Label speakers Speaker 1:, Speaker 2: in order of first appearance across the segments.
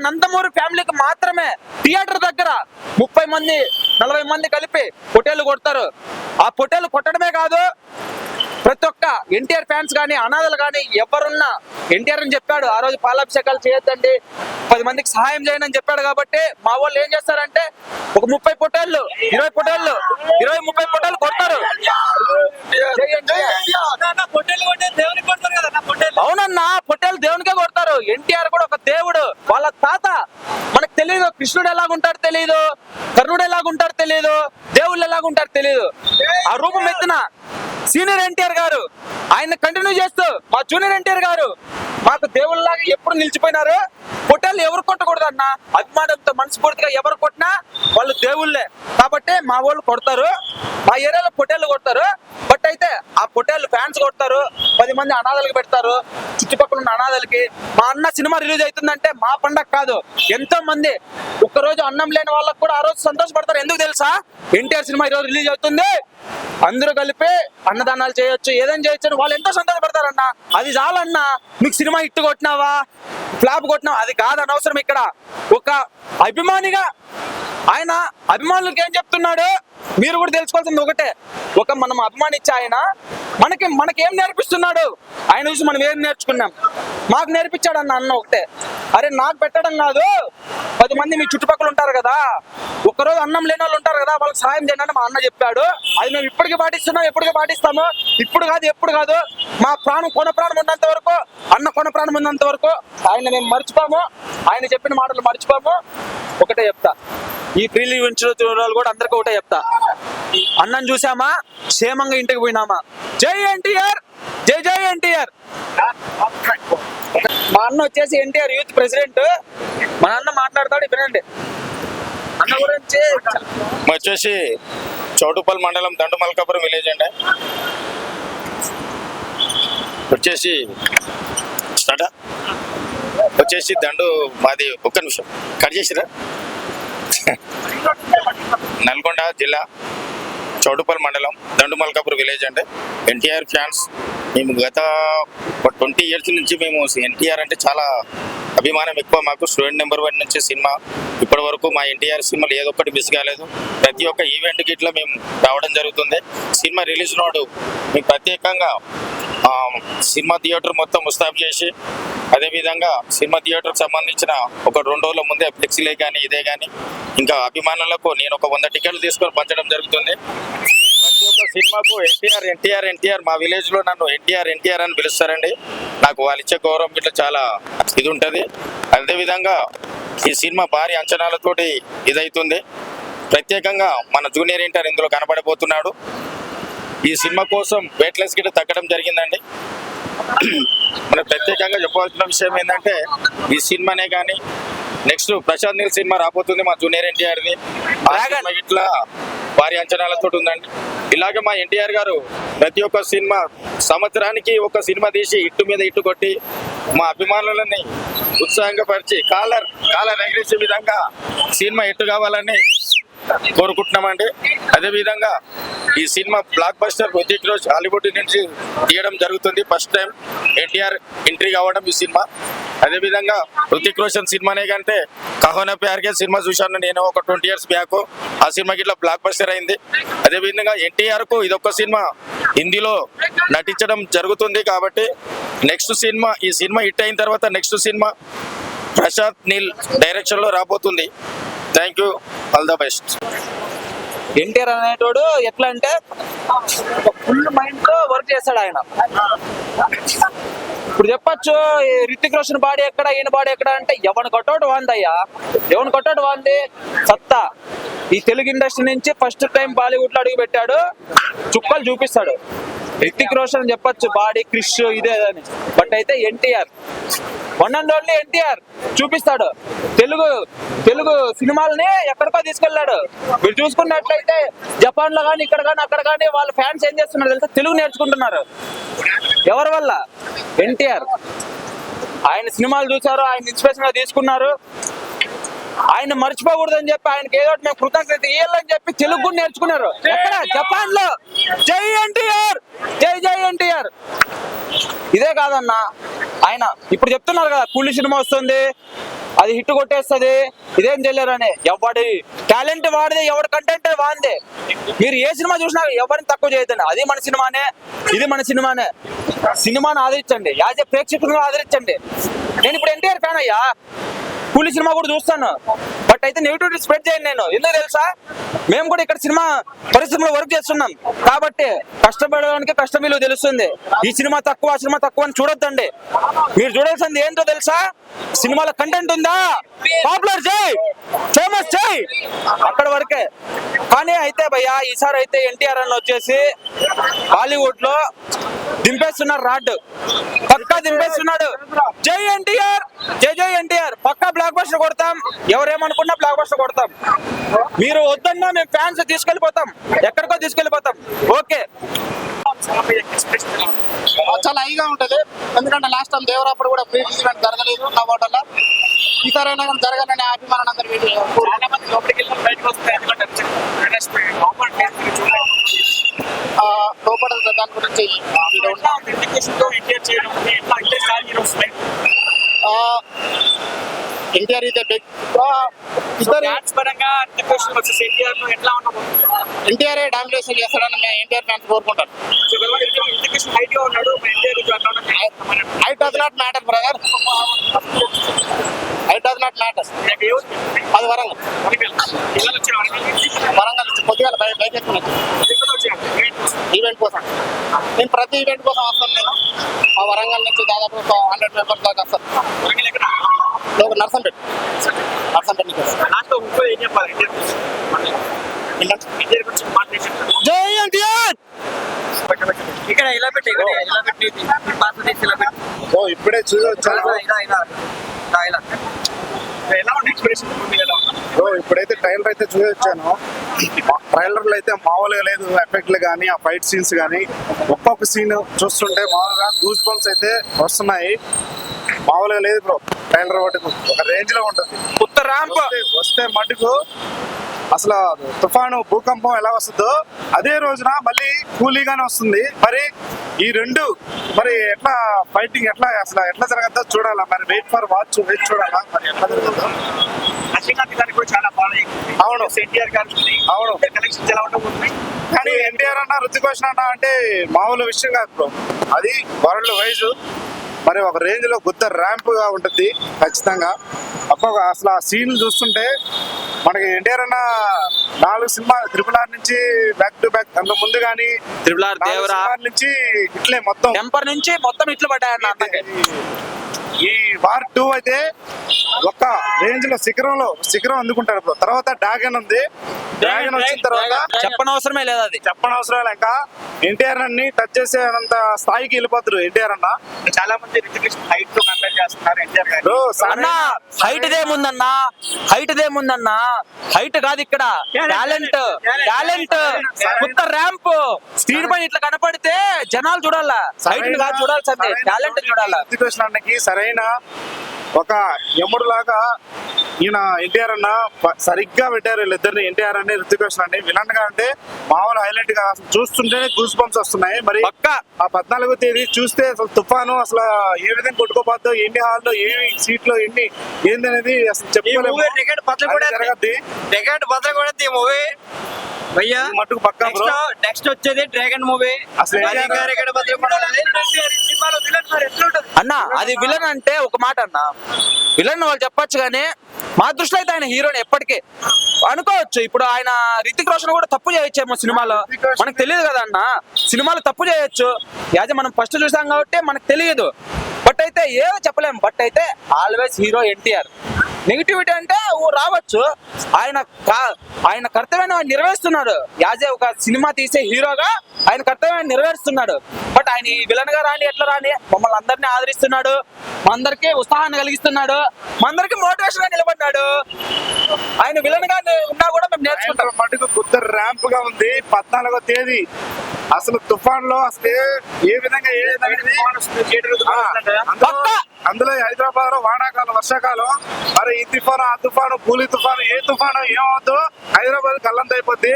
Speaker 1: నందమూరి ఫ్యామిలీకి మాత్రమే థియేటర్ దగ్గర 30 మంది 40 మంది కలిపి పొట్టేలు కొడతారు. ఆ పొట్టేలు కొట్టడమే కాదు, ప్రతి ఒక్క ఎన్టీఆర్ ఫ్యాన్స్ కానీ అనాథలు కానీ ఎవరున్నా ఎన్టీఆర్ అని చెప్పాడు ఆ రోజు పాలాభిషేకాలు చేయొద్దండి, 10 మందికి సహాయం చేయండి అని చెప్పాడు. కాబట్టి మా వాళ్ళు ఏం చేస్తారంటే ఒక 30 పొట్టేళ్ళు 20 పొట్టేళ్ళు 20-30 పొట్టేళ్ళు కొడతారు. అవునన్నా, పొట్టేలు దేవునికే కొడతారు. ఎన్టీఆర్ కూడా ఒక దేవుడు. వాళ్ళ తాత మనకు తెలియదు, కృష్ణుడు ఎలాగుంటాడు తెలియదు, కర్ణుడు ఎలాగుంటాడు తెలియదు, దేవుళ్ళు ఎలాగుంటారు తెలియదు. ఆ రూపం ఎత్తిన సీనియర్ ఎన్టీఆర్ గారు ఆయన కంటిన్యూ చేస్తూ మా జూనియర్ ఎన్టీఆర్ గారు మాకు దేవుళ్ళలాగా ఎప్పుడు నిలిచిపోయినారు. పొట్టేళ్ళు ఎవరు కొట్టకూడదు అన్న, అభిమానంతో మనస్ఫూర్తిగా ఎవరు కొట్టినా వాళ్ళు దేవుళ్ళే. కాబట్టి మా వాళ్ళు కొడతారు, మా ఏరియాలో పొట్టేళ్ళు కొడతారు. బట్ అయితే ఆ పొట్టేళ్ళు ఫ్యాన్స్ కొడతారు, 10 మంది అనాథాలకు పెడతారు, చుట్టుపక్కల ఉన్న అనాథాలకి. మా అన్న సినిమా రిలీజ్ అవుతుందంటే మా పండగ కాదు, ఎంతో మంది ఒక్కరోజు అన్నం లేని వాళ్ళకు కూడా ఆ రోజు సంతోషపడతారు. ఎందుకు తెలుసా? ఎన్టీఆర్ సినిమా ఈ రోజు రిలీజ్ అవుతుంది, అందరూ కలిపి అన్నదానాలు చేయొచ్చు, ఏదైనా చేయొచ్చు అని వాళ్ళు ఎంతో సంతోషపడతారన్న. అది చాలన్నా, మీకు సినిమా హిట్ కొట్టినావా ఫ్లాప్ కొట్టినావా అది కాదు అనవసరం. ఇక్కడ ఒక అభిమానిగా ఆయన అభిమానులకు ఏం చెప్తున్నాడు మీరు కూడా తెలుసుకోవాల్సింది ఒకటే. మనం అభిమానించే ఆయన మనకేం నేర్పిస్తున్నాడు, ఆయన చూసి మనం ఏం నేర్చుకున్నాం. మాకు నేర్పించాడు అన్న ఒకటే, అరే నాకు పెట్టడం కాదు, 10 మంది మీ చుట్టుపక్కల ఉంటారు కదా, ఒక్కరోజు అన్నం లేని వాళ్ళు ఉంటారు కదా, వాళ్ళకి సాయం చేయండి అని మా అన్న చెప్పాడు. అది మేము ఇప్పటికీ పాటిస్తున్నాం, ఎప్పటికీ పాటిస్తాము. ఇప్పుడు కాదు ఎప్పుడు కాదు, మా కొన ప్రాణం ఉన్నంత వరకు, అన్న కొన ప్రాణం ఉన్నంత వరకు ఆయన మేము మర్చిపోము, ఆయన చెప్పిన మాటలు మర్చిపోము. ఒకటే చెప్తా, ఈ ప్రీలీ వాళ్ళు కూడా అందరికీ ఒకటే చెప్తా, అన్నం చూసామా క్షేమంగా ఇంటికి పోయినామా. జై ఎన్టీఆర్, జై జై ఎన్టీఆర్. మా అన్న వచ్చేసి ఎన్టీఆర్ యూత్ ప్రెసిడెంట్. మా అన్న మాట్లాడతాడు, వినండి. అన్న గురించి
Speaker 2: వచ్చేసి చౌటుపల్లి మండలం దండుమల్కాపురం విలేజ్ అండి. వచ్చేసి దండు మాది. ఒక్క నిమిషం కట్ చేసిరా. నల్గొండ జిల్లా చౌటుపల్లి మండలం దండుమల్కాపురం విలేజ్ అంటే ఎన్టీఆర్ ఫ్యాన్స్. మేము గత 20 years నుంచి మేము ఎన్టీఆర్ అంటే చాలా అభిమానం ఎక్కువ మాకు. స్టూడెంట్ నెంబర్ 1 నుంచి సినిమా ఇప్పటి వరకు మా ఎన్టీఆర్ సినిమాలు ఏదో ఒకటి మిస్ కాలేదు. ప్రతి ఒక్క ఈవెంట్కి ఇట్లా మేము రావడం జరుగుతుంది. సినిమా రిలీజ్ నాడు మేము ప్రత్యేకంగా సినిమా థియేటర్ మొత్తం ముస్తాబు చేసి, అదేవిధంగా సినిమా థియేటర్కి సంబంధించిన ఒక 2 రోజుల ముందే ఫ్లెక్సీలే కానీ ఇదే కానీ ఇంకా అభిమానులకు నేను ఒక 100 టికెట్లు తీసుకొని పంచడం జరుగుతుంది. ప్రతి ఒక్క సినిమాకు ఎన్టీఆర్ ఎన్టీఆర్ ఎన్టీఆర్, మా విలేజ్లో నన్ను ఎన్టీఆర్ ఎన్టీఆర్ అని పిలుస్తారండి. నాకు వాళ్ళు ఇచ్చే గౌరవం ఇట్లా చాలా ఇది ఉంటుంది. అదేవిధంగా ఈ సినిమా భారీ అంచనాలతోటి ఇదవుతుంది. ప్రత్యేకంగా మన జూనియర్ ఎన్టీఆర్ ఇందులో కనబడబోతున్నాడు. ఈ సినిమా కోసం వెయిట్లెస్ గిట్ట తగ్గడం జరిగిందండి. మనకు ప్రత్యేకంగా చెప్పవలసిన విషయం ఏంటంటే ఈ సినిమానే కానీ నెక్స్ట్ ప్రశాంత్ నీల్ సినిమా రాబోతుంది మా జూనియర్ ఎన్టీఆర్ది. ఇట్లా భారీ అంచనాలతో ఉందండి. ఇలాగే మా ఎన్టీఆర్ గారు ప్రతి ఒక్క సినిమా సంవత్సరానికి ఒక సినిమా తీసి ఇట్టు మీద ఇట్టు కొట్టి మా అభిమానులని ఉత్సాహంగా పరిచి కాలర్ ఎగిరేసే విధంగా సినిమా ఇట్టు కావాలని కోరుకుంటున్నామండి. అదేవిధంగా ఈ cinema block buster Hrithik Roshan Hollywood నుంచి తీయడం జరుగుతుంది. ఫస్ట్ టైం ఎన్టీఆర్ ఎంట్రీ కావడం ఈ సినిమా. అదేవిధంగా హృతిక్ రోషన్ సినిమానే కంటే కహోనా ప్యార్కే సినిమా చూశాను నేను ఒక 20 years బ్యాక్. ఆ సినిమాకి ఇట్లా బ్లాక్ బస్టర్ అయింది. అదేవిధంగా ఎన్టీఆర్కు ఇదొక సినిమా హిందీలో నటించడం జరుగుతుంది. కాబట్టి నెక్స్ట్ సినిమా, ఈ సినిమా హిట్ అయిన తర్వాత నెక్స్ట్ సినిమా ప్రశాంత్ నీల్ డైరెక్షన్లో రాబోతుంది. Thank you, all the best.
Speaker 1: NTR అనేటోడు ఎట్లా అంటే ఫుల్ మైండ్ తో వర్క్ చేస్తాడు ఆయన. ఇప్పుడు చెప్పచ్చు రితిక్ రోషన్ బాడీ ఎక్కడ, ఈయన బాడీ ఎక్కడ అంటే ఎవరిని కొట్టోడు వాందయ్యా, ఎవరిని కొట్టోడు వాంది సత్తా. ఈ తెలుగు ఇండస్ట్రీ నుంచి ఫస్ట్ టైం బాలీవుడ్ లో అడుగు పెట్టాడు, చుక్కలు చూపిస్తాడు. రితిక్ రోషన్ చెప్పచ్చు బాడీ క్రిష్ ఇదే అని, బట్ అయితే NTR one and only NTR చూపిస్తాడు. తెలుగు సినిమాలని ఎక్కడికో తీసుకెళ్లాడు. మీరు చూసుకున్నట్లయితే జపాన్ లో కానీ ఇక్కడ కానీ అక్కడ కానీ వాళ్ళ ఫ్యాన్స్ ఏం చేస్తున్నారు తెలుసా, తెలుగు నేర్చుకుంటున్నారు. ఎవరి వల్ల? ఎన్టీఆర్. ఆయన సినిమాలు చూసారు, ఆయన ఇన్స్పిరేషన్ గా తీసుకున్నారు. ఆయన మర్చిపోకూడదని చెప్పి ఆయనకి ఏదో మేము కృతజ్ఞత ఇయ్యాలని చెప్పి తెలుగు కూడా నేర్చుకున్నారు. ఎక్కడ? జపాన్ లో. జై ఎన్టీఆర్, జై జై ఎన్టీఆర్. ఇదే కాదన్నా, ఆయన ఇప్పుడు చెప్తున్నారు కదా కూలీ సినిమా వస్తుంది, అది హిట్ కొట్టేస్తుంది, ఇదేం చేయలేరని. ఎవడి టాలెంట్ వాడిదే, ఎవడి కంటెంట్ వాడిదే. మీరు ఏ సినిమా చూసినా ఎవరిని తక్కువ చేయొద్దండి. అది మన సినిమానే, ఇది మన సినిమానే. సినిమాని ఆదరించండి, యాజ్ ఏ ప్రేక్షకులను ఆదరించండి. నేను ఇప్పుడు ఎన్టీఆర్ ఫ్యాన్ అయ్యా, కూలీ సినిమా కూడా చూస్తాను, బట్ అయితే నెగిటివిటీ స్ప్రెడ్ చేయండి. నేను ఎందుకు తెలుసా, మేము కూడా ఇక్కడ సినిమా పరిశ్రమలో వర్క్ చేస్తున్నాం కాబట్టి కష్టపడడానికి కష్టం విలువ తెలుస్తుంది. ఈ సినిమా తక్కువ, ఆ సినిమా తక్కువ అని చూడొద్దండి. మీరు చూడాల్సింది ఏంటో తెలుసా, సినిమాలో కంటెంట్ ఉందా, పాపులర్ చేయి, ఫేమస్ చేయి, అక్కడ వరకే. కానీ అయితే భయ్యా ఈసారి అయితే ఎన్టీఆర్ అన్న వచ్చేసి బాలీవుడ్ లో దింపేస్తున్నారు రాడ్, పక్కా దింపేస్తున్నాడు. జై ఎన్టీఆర్, జై జై ఎన్టీఆర్, పక్కా బ్లాక్ బస్టర్ కొడతాం. ఎవరేమనుకున్నా బ్లాక్ బస్టర్ కొడతాం. మీరు వద్దన్నా మేము ఫ్యాన్స్ తీసుకెళ్లిపోతాం, ఎక్కడికో తీసుకెళ్లిపోతాం. ఓకే,
Speaker 3: చాలా హైగా ఉంటది. ఎందుకంటే లాస్ట్ టైం దేవరాపుడు కూడా ఫ్రీ ఈవెంట్ జరగలేదు నా హోటల్లో. ఈసారైనా కానీ జరగాలని అభిమానం అందరూ లోపల దాని గురించి ఎన్టీఆర్ అయితే బిగ్ ఎన్టీఆర్ డామినేషన్ చేస్తాడని మేము ఎన్టీఆర్ ఫ్యాన్స్ కోరుకుంటారు. I does not matter brother, I does not matter. అది వరంగల్ నుంచి కొద్దిగా బయట ఈవెంట్ కోసం. నేను ప్రతి ఈవెంట్ కోసం వస్తాను. నేను మా వరంగల్ నుంచి దాదాపు 100 మెంబర్స్ దాకా వస్తాను. నర్సంపేట నుంచి జై ఎన్టీఆర్.
Speaker 1: ఇక్కడ ఇలా పెట్టి
Speaker 3: ఇప్పుడే చూసొచ్చాను. ఇప్పుడైతే ట్రైలర్ అయితే చూసొచ్చాను. ట్రైలర్లు అయితే మామూలుగా లేదు, ఎఫెక్ట్లు కానీ ఆ ఫైట్ సీన్స్ కానీ ఒక్కొక్క సీన్ చూస్తుంటే మామూలుగా గూస్ బంప్స్ అయితే వస్తున్నాయి. మామూలుగా లేదు బ్రో, ట్రైలర్ ఒకటి ఒక రేంజ్ లో ఉంటుంది.
Speaker 1: కొత్త ర్యాంప్
Speaker 3: వస్తే మటుకు అసలు తుఫాను భూకంపం ఎలా వస్తుందో అదే రోజున మళ్ళీ కూలీగానే వస్తుంది. మరి ఈ రెండు మరి ఎట్లా ఫైటింగ్ ఎట్లా అసలు ఎట్లా జరగద్దో చూడాలా. మరి వెయిట్ ఫర్ వాచ్, వెయిట్ చూడాలా మరి ఎట్లా జరుగుతుందో. అవును,
Speaker 2: ఎన్టీఆర్ గారు
Speaker 3: అవును.
Speaker 2: కలెక్షన్స్ ఎలా ఉండబోతుంది?
Speaker 3: కానీ ఎన్టీఆర్ అన్న, రుతిక్ రోషన్ అన్న అంటే మామూలు విషయం కాదు బ్రో. అది వరల్డ్ వైజ్ మరి ఒక రేంజ్ లో గుద్ద ర్యాంప్ గా ఉంటుంది ఖచ్చితంగా. అసలు ఆ సీన్లు చూస్తుంటే మనకి ఎన్టీఆర్ అన్న 4 సినిమాలు RRR నుంచి బ్యాక్ టు బ్యాక్, అంత ముందు కానీ
Speaker 1: RRR దేవరా
Speaker 3: నుంచి ఇట్లే మొత్తం
Speaker 1: టెంపర్ నుంచి మొత్తం ఇట్లు పడ్డాయన్న.
Speaker 3: ఈ వార్ 2 అయితే ఒక్క రేంజ్ లో శిఖరం అందుకుంటారు బ్రో. తర్వాత డ్రాగన్ ఉంది, డ్రాగన్ వచ్చిన తర్వాత
Speaker 1: చెప్పనవసరమే లేదు, అది
Speaker 3: చెప్పనవసరం లేక ఎన్టీఆర్ అన్ని టచ్ చేసేంత స్థాయికి వెళ్ళిపోతారు ఎన్టీఆర్ అన్న.
Speaker 2: చాలా మంది హైట్ తో కంపేర్ చేస్తున్నారు ఎన్టీఆర్ గారు.
Speaker 1: అన్న హైట్ దేముందన్నా, హైట్ కాదు ఇక్కడ, టాలెంట్. కొత్త ర్యాంప్ స్క్రీన్ పైన ఇట్లా కనపడితే జనాలు చూడాలా, హైట్ కాదు చూడాల్సింది, టాలెంట్ చూడాలా.
Speaker 3: రుతిక్ రోషన్ అన్నకి సరైన ఒక యముడు లాగా ఈయన ఎన్టీఆర్ అన్న సరిగ్గా పెట్టారు వీళ్ళిద్దరిని, ఎన్టీఆర్ అని రుతిక్ రోషన్ అని. విలన్ గా అంటే మామూలు హైలైట్ గా అసలు చూస్తుంటేనే గూస్ బంప్స్ వస్తున్నాయి. మరి ఆ 14వ తేదీ చూస్తే అసలు తుఫాను అసలు ఏ విధంగా కొట్టుకోపోద్దో, ఎన్ని హాల్లో, ఏ సీట్ లో ఎన్ని ఏంది అనేది అసలు చెప్పలేము. మట్టుకు పక్కా బ్రో.
Speaker 1: నెక్స్ట్ వచ్చేది డ్రాగన్ మూవీ.
Speaker 3: అసలు
Speaker 1: అన్న అది విలన్ అంటే ఒక మాట అన్న, విలన్ వాళ్ళు చెప్పొచ్చు కానీ మా దృష్టిలో అయితే ఆయన హీరోని ఎప్పటికీ అనుకోవచ్చు. ఇప్పుడు ఆయన రితిక్ రోషన్ కూడా తప్పు చేయొచ్చేమో సినిమాలో, మనకు తెలియదు కదా అన్న. సినిమాలో తప్పు చేయొచ్చు, యాజ్ మనం ఫస్ట్ చూసాం కాబట్టి మనకు తెలియదు. బట్ అయితే ఏదో చెప్పలేము. బట్ అయితే ఆల్వేస్ హీరో ఎన్టీఆర్. నెగిటివిటీ అంటే రావచ్చు, ఆయన కర్తవ్యాన్ని ఆయన నిర్వహిస్తున్నాడు. యాజ్ ఏ ఒక సినిమా తీసే హీరోగా ఆయన కర్తవ్యాన్ని నెరవేరుస్తున్నాడు. బట్ ఆయన ఈ విలన్ గా రాని ఎట్లా రాని మమ్మల్ని అందరినీ ఆదరిస్తున్నాడు, మా అందరికీ ఉత్సాహాన్ని కలిగిస్తున్నాడు, మా అందరికీ మోటివేషన్ గా నిలబడ్డాడు. ఆయన విలన్ గా ఉన్నా కూడా మేము నేర్చుకుంటాం.
Speaker 3: మటుకు గుద్ద ర్యాంప్ గా ఉంది. 14వ తేదీ అసలు తుఫాన్ లో అసలు ఏ విధంగా అందులో హైదరాబాద్ లో వానాకాలం, వర్షాకాలం. మరి ఈ తుఫాను, ఆ తుఫాను, కూలీ తుఫాను, ఏ తుఫాను ఏమవుతుందో హైదరాబాద్ కళ్ళంత అయిపోద్ది.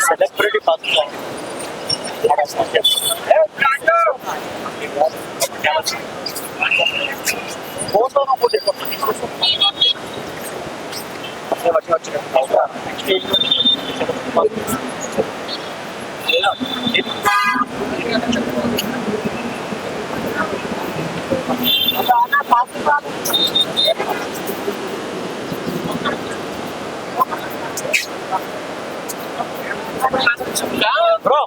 Speaker 1: సెలబ్రిటీ బ్రో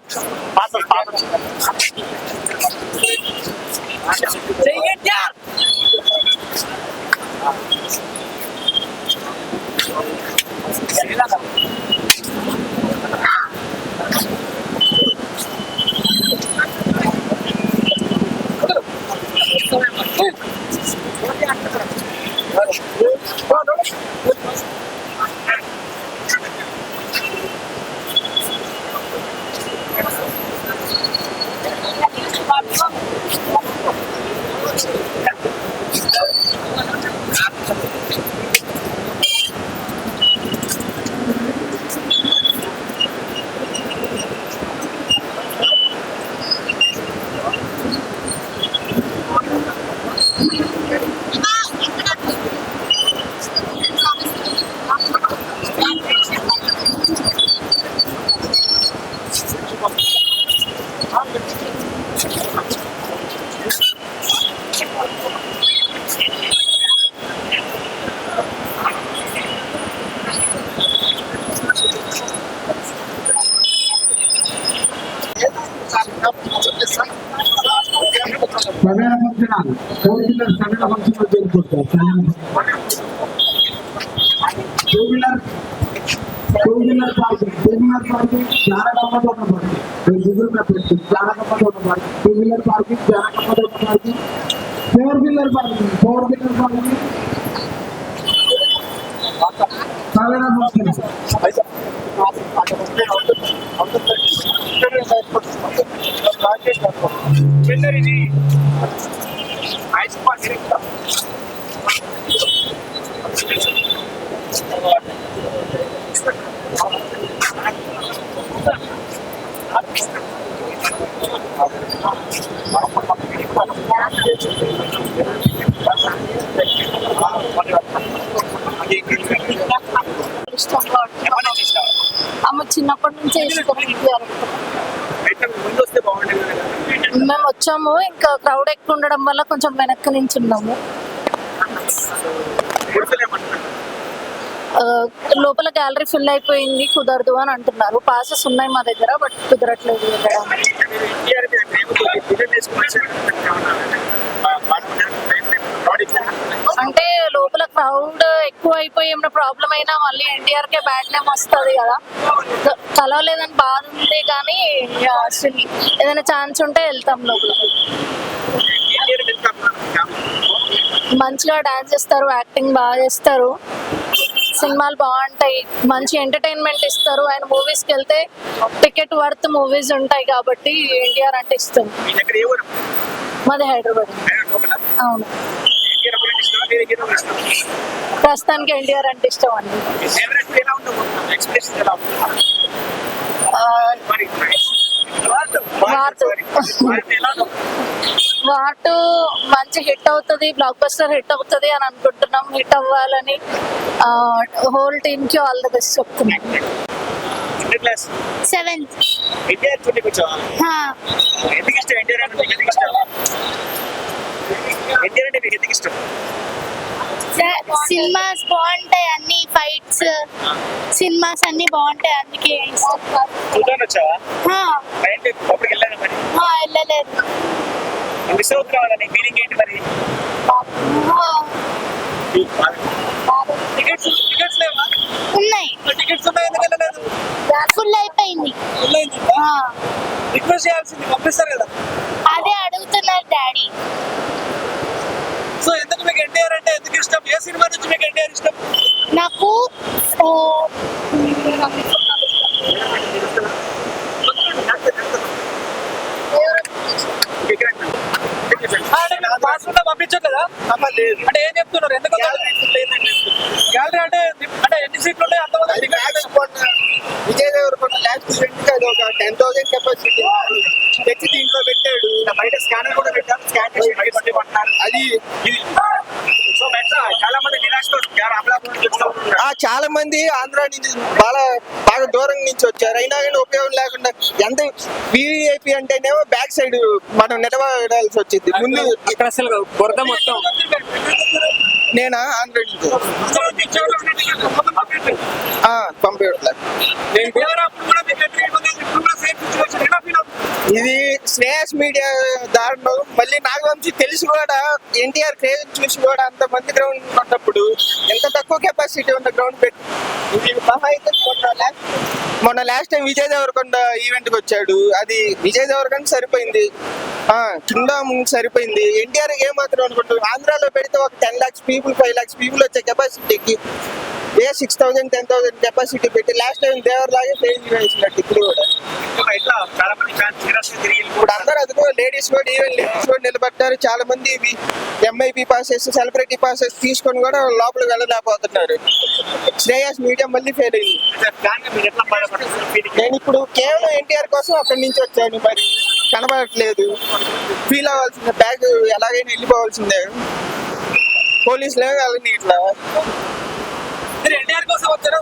Speaker 4: సరైన ఫంక్షన్ సరైన ఫంక్షన్ చేరుకుంటారు. టూ వీలర్ పార్కింగ్ చాలా గమ్మతో పార్కింగ్ గూగుల్ మ్యాప్ చాలా గమ్మతో పార్కింగ్ టూ వీలర్ పార్కింగ్ చాలా గమ్మతో పార్కింగ్ ఫోర్ వీలర్ పార్కింగ్ సరైన ఫంక్షన్
Speaker 5: ఆమె చిన్నప్పటి నుంచే ఇష్టం. మేము వచ్చాము, ఇంకా క్రౌడ్ ఎక్కువ ఉండడం వల్ల కొంచెం వెనక్కి నించున్నాము. లోపల గ్యాలరీ ఫుల్ అయిపోయింది, కుదరదు అని అంటున్నారు. పాసెస్ ఉన్నాయి మా దగ్గర, బట్ కుదరట్లేదు వెళ్ళడానికి. అంటే లోపల క్రౌడ్ ఎక్కువ అయిపోయి ఏమైనా ప్రాబ్లం అయినా మళ్ళీ ఎన్టీఆర్ కే బ్యాడ్ నేమ్ వస్తుంది కదా, కలవలేదని బాధ ఉంది. కానీ ఏదైనా ఛాన్స్ ఉంటే వెళ్తాం లోపలికి. మంచిగా డాన్స్ చేస్తారు, యాక్టింగ్ బాగా చేస్తారు, సినిమాలు బాగుంటాయి, మంచి ఎంటర్టైన్మెంట్ ఇస్తారు. ఆయన మూవీస్కి వెళ్తే టికెట్ వర్త్ మూవీస్ ఉంటాయి కాబట్టి ఎన్టీఆర్ అంటే ఇష్టం. మాది హైదరాబాద్. అవును, ప్రస్తుతానికి ఎన్టీఆర్ అంటే ఇష్టం అండి. వాటు మంచి హిట్ అవుతుంది, బ్లాక్ బస్టర్ హిట్ అవుతుంది అని అనుకుంటున్నాం. హిట్ అవ్వాలని హోల్ టీమ్ కి ఆల్ ద బెస్ట్ చెప్తున్నాం.
Speaker 6: Class
Speaker 7: 7th.
Speaker 6: ఎన్టీఆర్ చూడడానికి వచ్చావా? ఎందుకు ఇష్టం ఎన్టీఆర్ అంటే? మీకు ఎందుకు ఇష్టం ఎన్టీఆర్ అంటే? మీకు ఎందుకు ఇష్టం?
Speaker 7: సినిమాస్ బాగుంటాయి, అన్ని ఫైట్స్ సినిమాస్ అన్ని బాగుంటాయి, అందుకే ఇష్టం.
Speaker 6: చూద్దామని వచ్చావా?
Speaker 7: హా,
Speaker 6: బయట అప్పటికి వెళ్ళాను మరి.
Speaker 7: వెళ్ళలేదు.
Speaker 6: మిస్ అవుతున్నావా? నీ ఫీలింగ్ ఏంటి మరి? టికెట్స్ లేవా?
Speaker 7: ఉన్నాయి,
Speaker 6: టికెట్స్ ఉన్నాయి, ఎందుకు వెళ్ళలేదు?
Speaker 7: ఫుల్ అయిపోయింది.
Speaker 6: రిక్వెస్ట్ చేయాల్సింది, పంపిస్తారు కదా.
Speaker 7: అదే అడుగుతున్నారు డాడీ.
Speaker 6: సో ఎందుకు మీకు ఎన్టీఆర్ అంటే ఎందుకు ఇష్టం? ఏ సినిమా నుంచి మీకు ఎన్టీఆర్ ఇష్టం?
Speaker 7: నాకు
Speaker 6: పంపించట్లేదా? అంటే ఏం చెప్తున్నారు? ఎందుకు గ్యాలరీ అంటే ఎన్ని సీట్లు ఉంటాయి? అంతమంది
Speaker 8: విజయ్ దేవరకొండ లాస్ట్ ఈవెంట్ అది ఒక 10,000 కెపాసిటీ తెచ్చి దీంట్లో పెట్టాడు.
Speaker 6: బయట స్కానర్ కూడా పెట్టారు, స్కాన్ చేసి
Speaker 8: అది
Speaker 6: సో చాలా మంది నిరాశతో
Speaker 8: చాలా మంది ఆంధ్ర నుంచి బాగా దూరం నుంచి వచ్చారు, అయినా కానీ ఉపయోగం లేకుండా. ఎంత వివిఐపి అంటేనేమో బ్యాక్ సైడ్ మనం నిలబడాల్సి వచ్చింది. ముందు
Speaker 1: ఇక్కడ అసలు బురద మొత్తం.
Speaker 8: నేనా ఆంధ్ర నుంచి పంపించట్లేదు. ఇది శ్రేయస్ మీడియా దారుణం. మళ్ళీ నాగవంశీ తెలిసి కూడా ఎన్టీఆర్ క్రేజ్ చూసి కూడా అంత మంది గ్రౌండ్ ఉన్నప్పుడు ఎంత తక్కువ కెపాసిటీ ఉన్న గ్రౌండ్ పెట్టి ఇది మహా అయితే మొన్న last time Vijay Deverakonda event కి వచ్చాడు. అది విజయ్ దేవరకొండ సరిపోయింది, కింగ్డమ్ సరిపోయింది. ఎన్టీఆర్ ఏమాత్రం అనుకుంటారు? ఆంధ్రాలో పెడితే ఒక 10 lakhs పీపుల్ 5 lakhs పీపుల్ వచ్చే కెపాసిటీకి 6,000 10,000 కెపాసిటీ పెట్టి లాస్ట్ టైం దేవర్ లాగే ఫెయిల్ చేసినట్టు ఇప్పుడు కూడా.
Speaker 6: చాలా మంది
Speaker 8: ఇప్పుడు అందరూ అదిగో లేడీస్ కూడా ఈవెన్ లేడీస్ కూడా నిలబడ్డారు. చాలా మంది ఎంఐపీ పాసెస్ సెలబ్రిటీ పాసెస్ తీసుకొని కూడా లోపలికి వెళ్ళలేకపోతున్నారు. శ్రేయస్ మీడియా మళ్ళీ ఫెయిల్ అయింది. నేను ఇప్పుడు కేవలం ఎన్టీఆర్ కోసం అక్కడి నుంచి వచ్చాను, మరి కనబడట్లేదు. ఫీల్ అవ్వాల్సిందే, బ్యాగ్ ఎలాగైనా వెళ్ళిపోవాల్సిందే. పోలీసులే వాళ్ళని ఇట్లా
Speaker 6: ఎన్టీఆర్ కోసం వచ్చారు.